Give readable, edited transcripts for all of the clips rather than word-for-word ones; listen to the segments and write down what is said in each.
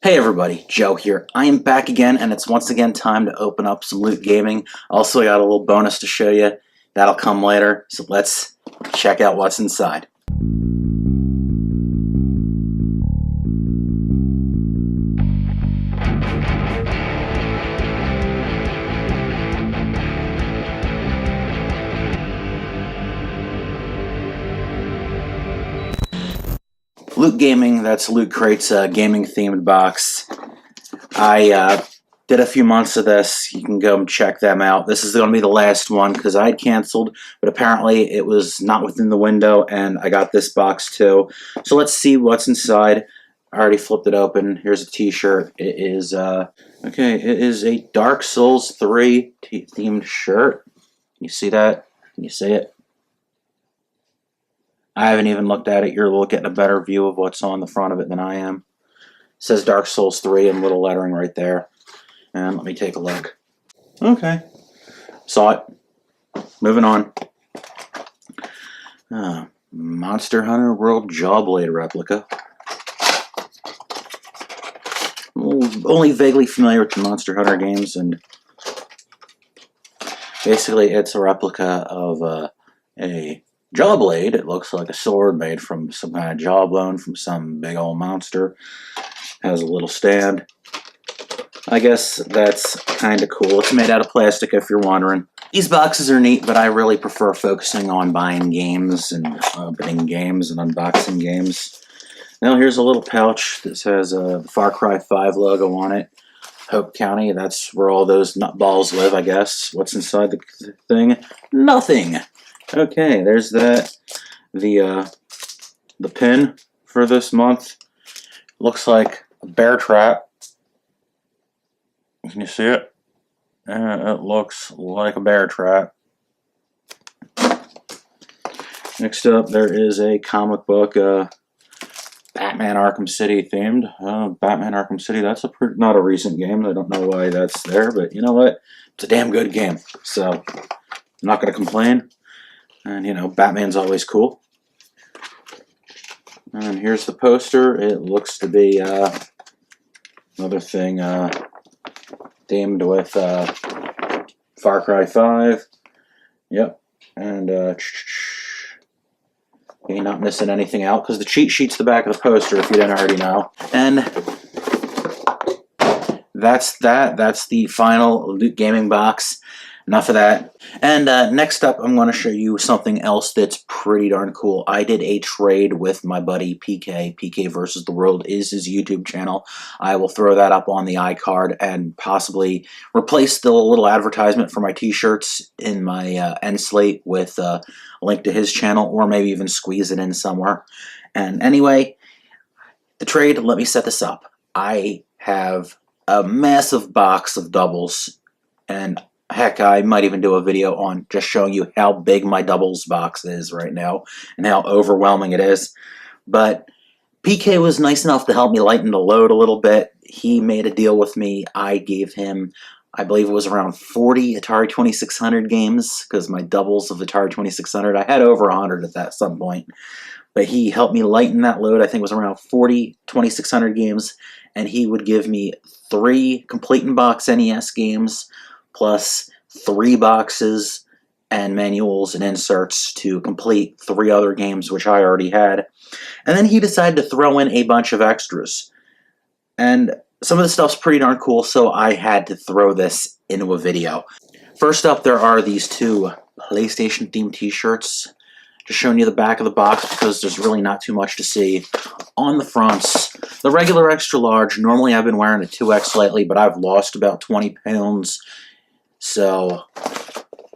Hey everybody, Joe here. I am back again, and it's once again time to open up some Loot Gaming. Also, I got a little bonus to show you. That'll come later, so let's check out what's inside. Loot Gaming, that's Loot Crate's gaming-themed box. I did a few months of this. You can go and check them out. This is going to be the last one because I had canceled, but apparently it was not within the window, and I got this box too. So let's see what's inside. I already flipped it open. Here's a t-shirt. It is, okay, it is a Dark Souls 3 themed shirt. Can you see that? Can you see it? I haven't even looked at it. You're getting a better view of what's on the front of it than I am. It says Dark Souls 3 in little lettering right there. And let me take a look. Okay. Saw it. Moving on. Monster Hunter World Jawblade replica. Only vaguely familiar with the Monster Hunter games, and basically it's a replica of a jawblade. It looks like a sword made from some kind of jawbone from some big old monster. Has a little stand. I guess that's kind of cool. It's made out of plastic, if you're wondering. These boxes are neat, but I really prefer focusing on buying games and opening games and unboxing games. Now here's a little pouch that says the Far Cry 5 logo on it. Hope County, that's where all those nutballs live, I guess. What's inside the thing? Nothing! Okay, there's that. The pin for this month looks like a bear trap. Can you see it? It looks like a bear trap. Next up, there is a comic book, Batman Arkham City themed. Batman Arkham City, that's not a recent game. I don't know why that's there, but you know what? It's a damn good game. So, I'm not going to complain. And, you know, Batman's always cool. And here's the poster. It looks to be another thing themed with Far Cry 5. Yep. And you're not missing anything out because the cheat sheet's the back of the poster if you didn't already know. And that's that. That's the final Loot Gaming box. Enough of that. And next up, I'm going to show you something else that's pretty darn cool. I did a trade with my buddy PK. PK versus the World is his YouTube channel. I will throw that up on the iCard and possibly replace the little advertisement for my t-shirts in my end slate with a link to his channel, or maybe even squeeze it in somewhere. And anyway, the trade, let me set this up. I have a massive box of doubles, and heck, I might even do a video on just showing you how big my doubles box is right now and how overwhelming it is. But PK was nice enough to help me lighten the load a little bit. He made a deal with me. I gave him, I believe it was around 40 Atari 2600 games, because my doubles of Atari 2600, I had over 100 at that some point. But he helped me lighten that load. I think it was around 40 2600 games, and he would give me 3 complete-in-box NES games, plus 3 boxes and manuals and inserts to complete 3 other games which I already had. And then he decided to throw in a bunch of extras. And some of the stuff's pretty darn cool, so I had to throw this into a video. First up, there are these 2 PlayStation-themed t-shirts. Just showing you the back of the box because there's really not too much to see. On the fronts, the regular extra large. Normally I've been wearing a 2X lately, but I've lost about 20 pounds. So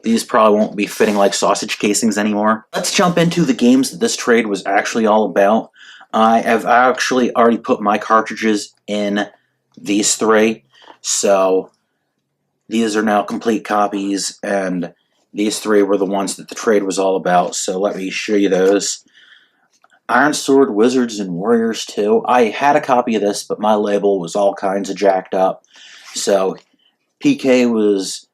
these probably won't be fitting like sausage casings anymore. Let's jump into the games that this trade was actually all about. I have actually already put my cartridges in these 3. So these are now complete copies, and these 3 were the ones that the trade was all about. So let me show you those. Iron Sword, Wizards, and Warriors 2. I had a copy of this, but my label was all kinds of jacked up. So PK was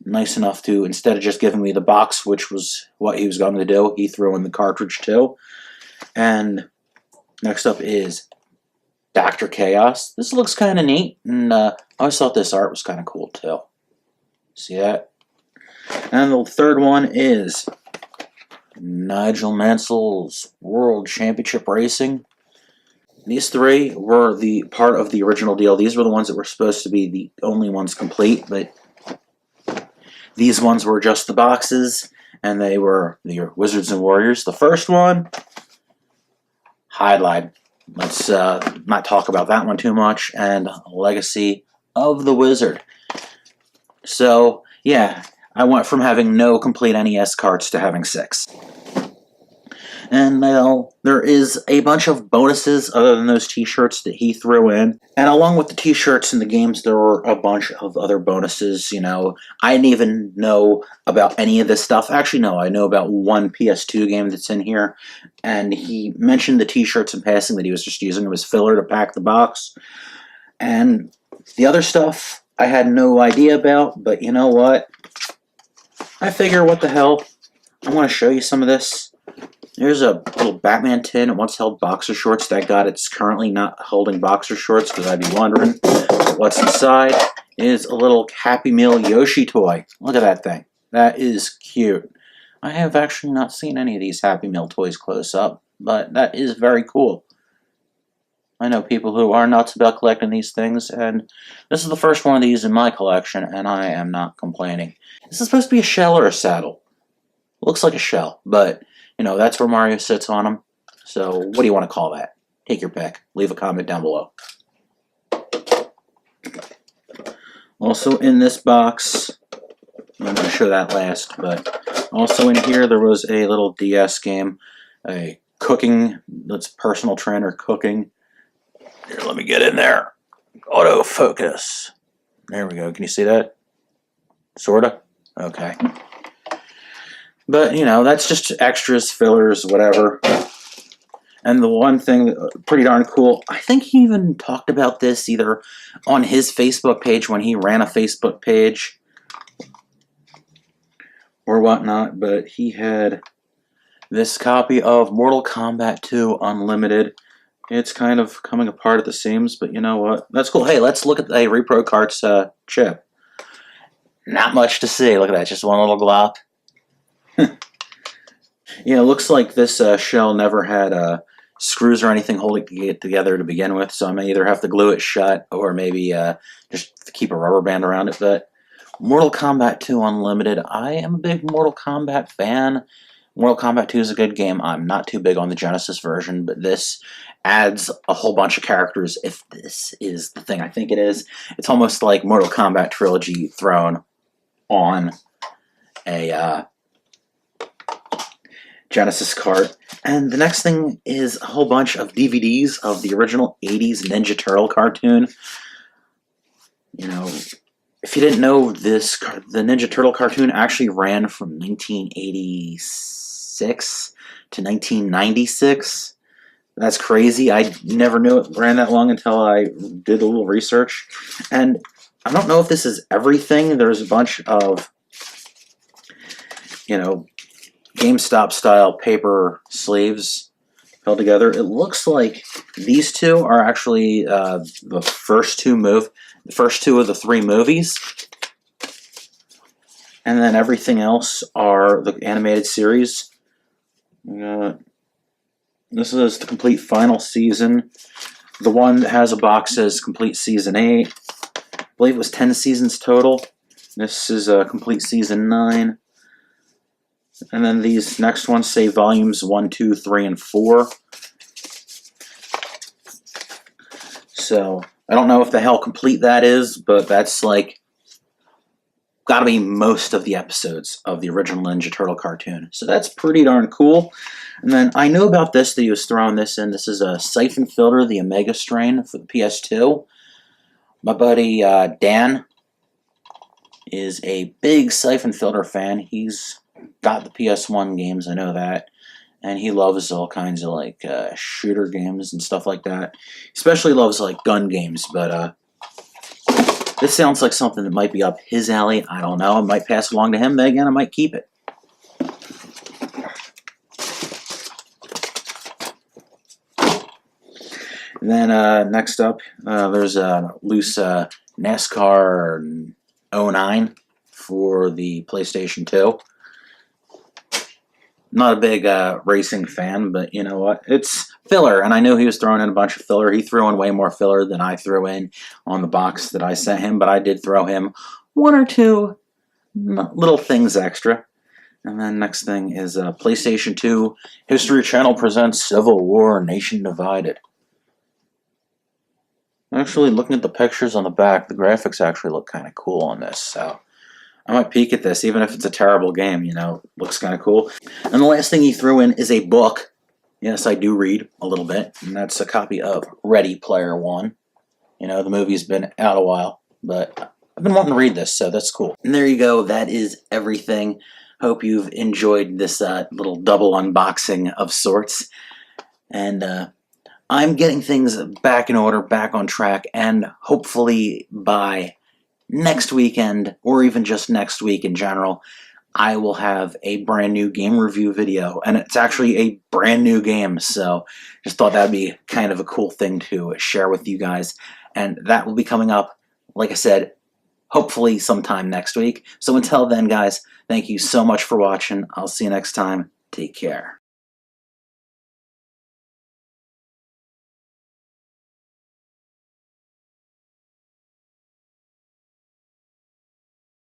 nice enough to, instead of just giving me the box, which was what he was going to do, he threw in the cartridge too. And next up is Dr. Chaos. This looks kind of neat, and I always thought this art was kind of cool too. See that? And the third one is Nigel Mansell's World Championship Racing. These three were the part of the original deal. These were the ones that were supposed to be the only ones complete, but these ones were just the boxes, and they were the Wizards and Warriors. The first one, Highlight. Let's not talk about that one too much. And Legacy of the Wizard. So, yeah, I went from having no complete NES cards to having 6. And now there is a bunch of bonuses other than those t-shirts that he threw in. And along with the t-shirts and the games, there were a bunch of other bonuses. You know, I didn't even know about any of this stuff. Actually, no, I know about one PS2 game that's in here. And he mentioned the t-shirts in passing that he was just using them as filler to pack the box. And the other stuff I had no idea about, but you know what? I figure, what the hell? I want to show you some of this. Here's a little Batman tin. It once held boxer shorts. That got it's currently not holding boxer shorts, because I'd be wondering what's inside. Is a little Happy Meal Yoshi toy. Look at that thing. That is cute. I have actually not seen any of these Happy Meal toys close up, but that is very cool. I know people who are nuts about collecting these things, and this is the first one of these in my collection, and I am not complaining. This is supposed to be a shell or a saddle. Looks like a shell, but you know, that's where Mario sits on them. So, what do you want to call that? Take your pick. Leave a comment down below. Also in this box, I'm going to show that last, but also in here there was a little DS game, a cooking, that's personal trainer cooking. Here, let me get in there. Autofocus. There we go. Can you see that? Sorta? Okay. But, you know, that's just extras, fillers, whatever. And the one thing, pretty darn cool, I think he even talked about this either on his Facebook page when he ran a Facebook page or whatnot, but he had this copy of Mortal Kombat 2 Unlimited. It's kind of coming apart at the seams, but you know what? That's cool. Hey, let's look at a Repro Carts chip. Not much to see. Look at that, just one little glop. Yeah, it looks like this shell never had screws or anything holding it together to begin with, so I may either have to glue it shut or maybe just keep a rubber band around it. But Mortal Kombat 2 Unlimited, I am a big Mortal Kombat fan. Mortal Kombat 2 is a good game. I'm not too big on the Genesis version, but this adds a whole bunch of characters. If this is the thing I think it is, it's almost like Mortal Kombat Trilogy thrown on a Genesis cart. And the next thing is a whole bunch of DVDs of the original 80s Ninja Turtle cartoon. You know, if you didn't know this, the Ninja Turtle cartoon actually ran from 1986 to 1996. That's crazy. I never knew it ran that long until I did a little research. And I don't know if this is everything. There's a bunch of, you know, GameStop style paper sleeves held together. It looks like these two are actually the first two of the 3 movies, and then everything else are the animated series. This is the complete final season. The one that has a box says complete season 8. I believe it was 10 seasons total. This is complete season 9. And then these next ones say volumes 1, 2, 3, and 4. So, I don't know if the hell complete that is, but that's like, gotta be most of the episodes of the original Ninja Turtle cartoon. So that's pretty darn cool. And then I know about this, that he was throwing this in. This is a Siphon Filter, the Omega strain for the PS2. My buddy Dan is a big Siphon Filter fan. He's got the PS1 games, I know that, and he loves all kinds of like shooter games and stuff like that. He especially loves like gun games, but this sounds like something that might be up his alley. I don't know. I might pass it along to him, but again, I might keep it. And then next up, there's a loose NASCAR 09 for the PlayStation 2. Not a big racing fan, but you know what? It's filler, and I knew he was throwing in a bunch of filler. He threw in way more filler than I threw in on the box that I sent him, but I did throw him one or two little things extra. And then next thing is PlayStation 2 History Channel presents Civil War Nation Divided. Actually, looking at the pictures on the back, the graphics actually look kind of cool on this, so I might peek at this, even if it's a terrible game, you know, looks kind of cool. And the last thing he threw in is a book. Yes, I do read a little bit, and that's a copy of Ready Player One. You know, the movie's been out a while, but I've been wanting to read this, so that's cool. And there you go, that is everything. Hope you've enjoyed this little double unboxing of sorts. And I'm getting things back in order, back on track, and hopefully by next weekend, or even just next week in general, I will have a brand new game review video, and it's actually a brand new game, so just thought that'd be kind of a cool thing to share with you guys, and that will be coming up, like I said, hopefully sometime next week. So until then, guys, thank you so much for watching. I'll see you next time. Take care.